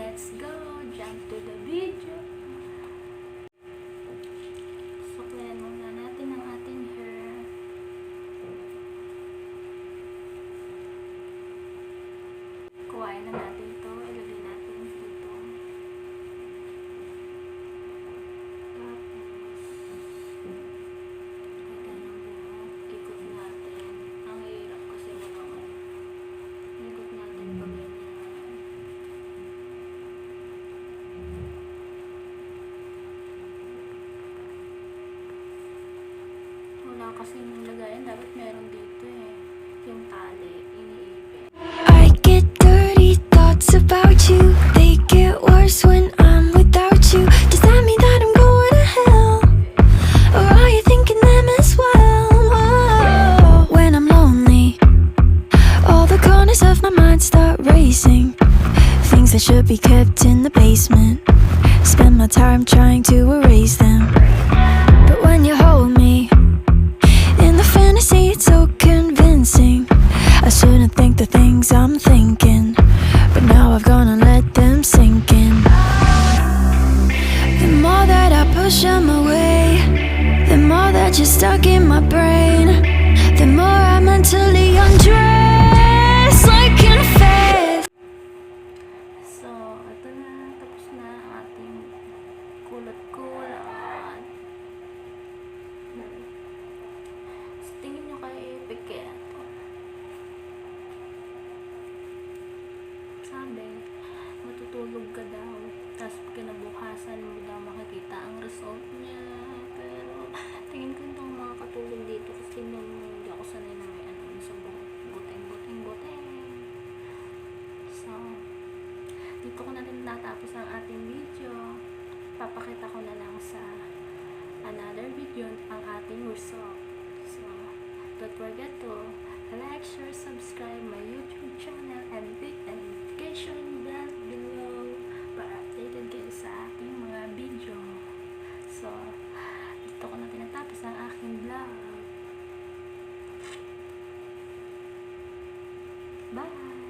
let's go! Jump to the video! Suklayan muna natin ang ating hair. Kuhain na natin to. Ilagay natin dito. Wala kasing lagayan, dapat meron dito yung tali, iniipit. I get dirty thoughts about you. They get worse when I'm without you. Does that mean that I'm going to hell? Or are you thinking them as well? Whoa. When I'm lonely, all the corners of my mind start racing. Things that should be kept in the basement, spend my time trying to erase them. But when you hold me in the fantasy, it's so convincing. I shouldn't think the things I'm thinking, but now I've gone and let them sink in. The more that I push them away, the more that you're stuck in my brain, the more I mentally undress like in a phase. So, ito na, tapos na ang ating kulot-kulot. So, tingin nyo kay Piquet. Sabi, matutulog ka daw, tapos kinabukasan mo daw makikita ang result niya. Pero, tingin ko itong mga katulog dito kasi hindi ako sanay na may ano sa buteng. So, dito ko na rin natapos ang ating video. Papakita ko na lang sa another video ang ating result. So, don't forget to like, share, subscribe my YouTube channel and click the notification bell below para updated kayo sa ating mga video. So, dito ko na tinatapos ang aking vlog. Bye!